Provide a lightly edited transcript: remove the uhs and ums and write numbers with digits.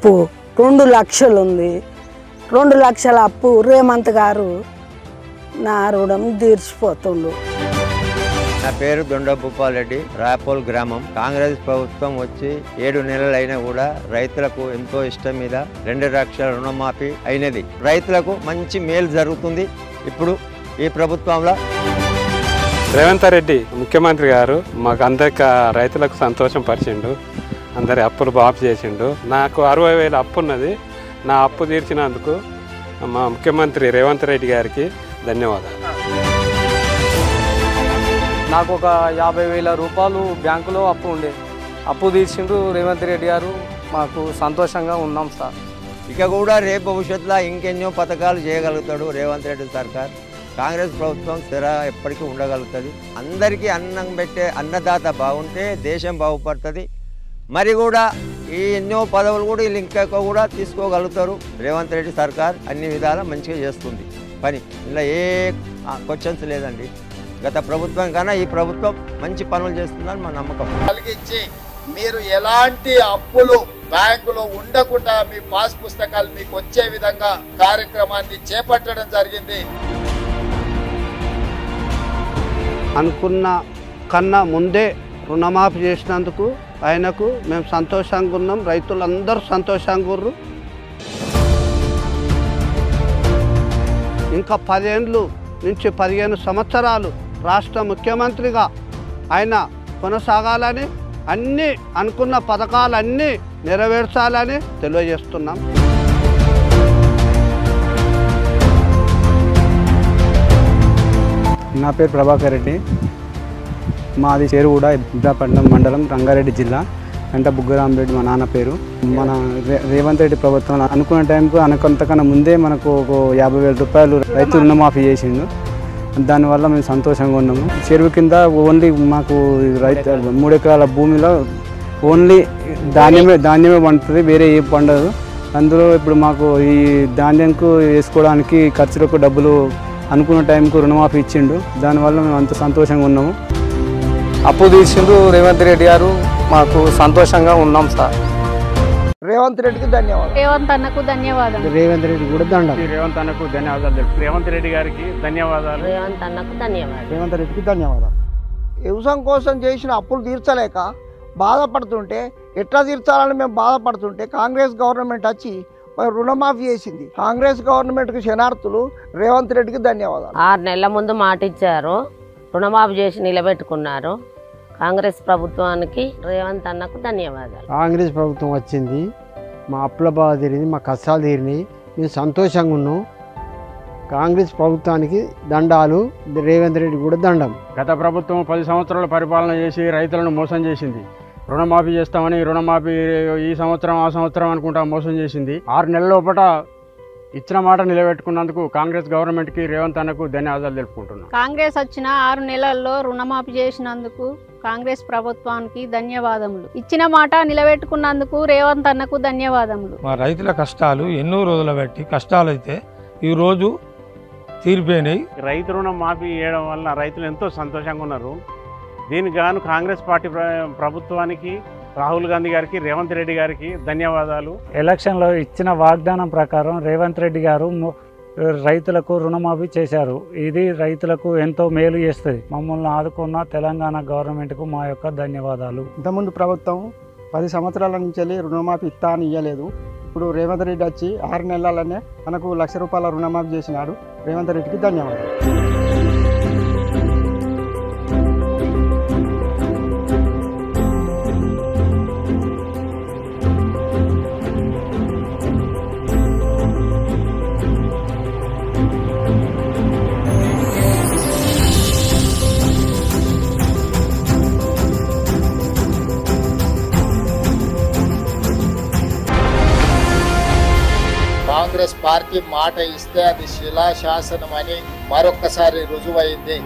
అప్పు 2 లక్షలు ఉంది. 2 లక్షల అప్పు రేవంత్ గారు నా రుణం తీర్చిపోతుండు. నా పేరు దొండ భూపాలరెడ్డి, రాయపోల్ గ్రామం. కాంగ్రెస్ ప్రభుత్వం వచ్చి 7 నెలలైనా కూడా రైతులకు ఎంతో ఇష్టం మీద 2 లక్షల రుణమాఫీ అయినది. రైతులకు మంచి మేలు జరుగుతుంది. ఇప్పుడు ఈ ప్రభుత్వంలో రేవంత్ రెడ్డి ముఖ్యమంత్రి గారు మాకు అందరికీ రైతులకు సంతోషం పరిచిండు. అందరి అప్పులు బాపు చేసిండు. నాకు 60,000 అప్పు ఉన్నది. నా అప్పు తీర్చినందుకు మా ముఖ్యమంత్రి రేవంత్ రెడ్డి గారికి ధన్యవాదాలు. నాకు ఒక 50,000 రూపాయలు బ్యాంకులో అప్పు ఉండే, అప్పు తీర్చిండు రేవంత్ రెడ్డి గారు. మాకు సంతోషంగా ఉన్నాం సార్. ఇక కూడా రేపు భవిష్యత్తులో ఇంకెన్నో పథకాలు చేయగలుగుతాడు రేవంత్ రెడ్డి సర్కార్. కాంగ్రెస్ ప్రభుత్వం స్థిర ఎప్పటికీ ఉండగలుగుతుంది. అందరికీ అన్నం పెట్టే అన్నదాత బాగుంటే దేశం బాగుపడుతుంది. మరి కూడా ఈ ఎన్నో పదవులు కూడా వీళ్ళు ఇంకా కూడా తీసుకోగలుగుతారు. రేవంత్ రెడ్డి సర్కార్ అన్ని విధాలా మంచిగా చేస్తుంది పని. ఇలా ఏ క్వశ్చన్స్ లేదండి. గత ప్రభుత్వం కన్నా ఈ ప్రభుత్వం మంచి పనులు చేస్తుందని మా నమ్మకం. కలిగించి మీరు ఎలాంటి అప్పులు బ్యాంకులో ఉండకుండా మీ పాస్ పుస్తకాలు మీకు వచ్చే విధంగా కార్యక్రమాన్ని చేపట్టడం జరిగింది. అనుకున్న కన్నా ముందే రుణమాఫీ చేసినందుకు ఆయనకు మేము సంతోషంగా ఉన్నాం. రైతులందరూ సంతోషంగా ఉన్నారు. ఇంకా 10 ఏళ్ళు నుంచి 15 సంవత్సరాలు రాష్ట్ర ముఖ్యమంత్రిగా ఆయన కొనసాగాలని, అన్నీ అనుకున్న పథకాలన్నీ నెరవేర్చాలని తెలియజేస్తున్నాం. నా పేరు ప్రభాకర్ రెడ్డి. మాది చేరుగూడ, ఇబ్రాపట్నం మండలం, రంగారెడ్డి జిల్లా. అంటే బుగ్గరామరెడ్డి మా నాన్న పేరు. మన రేవంత్ రెడ్డి ప్రభుత్వం అనుకున్న టైంకు అనుకున్నంతకన్నా ముందే మనకు ఒక 50,000 రూపాయలు రైతు రుణమాఫీ చేసిండు. దానివల్ల మేము సంతోషంగా ఉన్నాము. చెరువు కింద ఓన్లీ మాకు రైతు 3 ఎకరాల భూమిలో ఓన్లీ ధాన్యమే పండుతుంది, వేరే ఏ పండదు. అందులో ఇప్పుడు మాకు ఈ ధాన్యంకు వేసుకోవడానికి ఖర్చులకు డబ్బులు అనుకున్న టైంకు రుణమాఫీ ఇచ్చిండు. దానివల్ల మేము అంత సంతోషంగా ఉన్నాము. అప్పు తీర్చిండు రేవంత్ రెడ్డి గారు. మాకు సంతోషంగా ఉన్నాం సార్. రేవంత్ రెడ్డికి ధన్యవాదాలు. రేవంత్ అన్నకు ధన్యవాదాలు. రేవంత్ రెడ్డి కూడా దండం. రేవంత్ అన్నకు ధన్యవాదాలు. రేవంత్ రెడ్డి గారికి ధన్యవాదాలు. రేవంత్ అన్నకు ధన్యవాదాలు. రేవంత్ రెడ్డికి ధన్యవాదాలు. వ్యవసాయం కోసం చేసిన అప్పులు తీర్చలేక బాధపడుతుంటే, ఎట్లా తీర్చాలని మేము బాధపడుతుంటే కాంగ్రెస్ గవర్నమెంట్ వచ్చి రుణమాఫీ చేసింది. కాంగ్రెస్ గవర్నమెంట్కి శనార్థులు. రేవంత్ రెడ్డికి ధన్యవాదాలు. 6 నెలల ముందు మాట ఇచ్చారు, రుణమాఫీ చేసి నిలబెట్టుకున్నారు. కాంగ్రెస్ ప్రభుత్వానికి రేవంత్ అన్నకు ధన్యవాదాలు. కాంగ్రెస్ ప్రభుత్వం వచ్చింది, మా అప్పుల బాధ తీరింది, మా కష్టాలు తీరినాయి, మేము సంతోషంగా ఉన్నాం. కాంగ్రెస్ ప్రభుత్వానికి దండాలు. రేవంత్ రెడ్డి కూడా దండం. గత ప్రభుత్వం 10 సంవత్సరాల పరిపాలన చేసి రైతులను మోసం చేసింది. రుణమాఫీ చేస్తామని రుణమాఫీ ఈ సంవత్సరం ఆ సంవత్సరం అనుకుంటా మోసం చేసింది. 6 నెలల లోపల ఇచ్చిన మాట నిలబెట్టుకున్నందుకు కాంగ్రెస్ గవర్నమెంట్కి రేవంత్ అన్నకు ధన్యవాదాలు తెలుపుకుంటున్నాం. కాంగ్రెస్ వచ్చిన 6 నెలల్లో రుణమాఫీ చేసినందుకు కాంగ్రెస్ ప్రభుత్వానికి ధన్యవాదములు. ఇచ్చిన మాట నిలబెట్టుకున్నందుకు రేవంత్ అన్నకు ధన్యవాదములు. మా రైతుల కష్టాలు ఎన్నో రోజులు బట్టి కష్టాలు అయితే ఈరోజు తీరిపోయినాయి. రైతు రుణం మాఫీ చేయడం వల్ల రైతులు ఎంతో సంతోషంగా ఉన్నారు. దీనికి గాను కాంగ్రెస్ పార్టీ ప్రభుత్వానికి, రాహుల్ గాంధీ గారికి, రేవంత్ రెడ్డి గారికి ధన్యవాదాలు. ఎలక్షన్లో ఇచ్చిన వాగ్దానం ప్రకారం రేవంత్ రెడ్డి గారు రైతులకు రుణమాఫీ చేశారు. ఇది రైతులకు ఎంతో మేలు చేస్తుంది. మమ్మల్ని ఆదుకున్న తెలంగాణ గవర్నమెంట్కు మా యొక్క ధన్యవాదాలు. ఇంతకుముందు ప్రభుత్వం 10 సంవత్సరాల నుంచి రుణమాఫీ ఇస్తా అని ఇవ్వలేదు. ఇప్పుడు రేవంత్ రెడ్డి వచ్చి 6 నెలలనే మనకు 1,00,000 రూపాయల రుణమాఫీ చేసినాడు. రేవంత్ రెడ్డికి ధన్యవాదాలు. కాంగ్రెస్ పార్టీ మాట ఇస్తే అది శిలాశాసనం అని మరొక్కసారి రుజువైంది.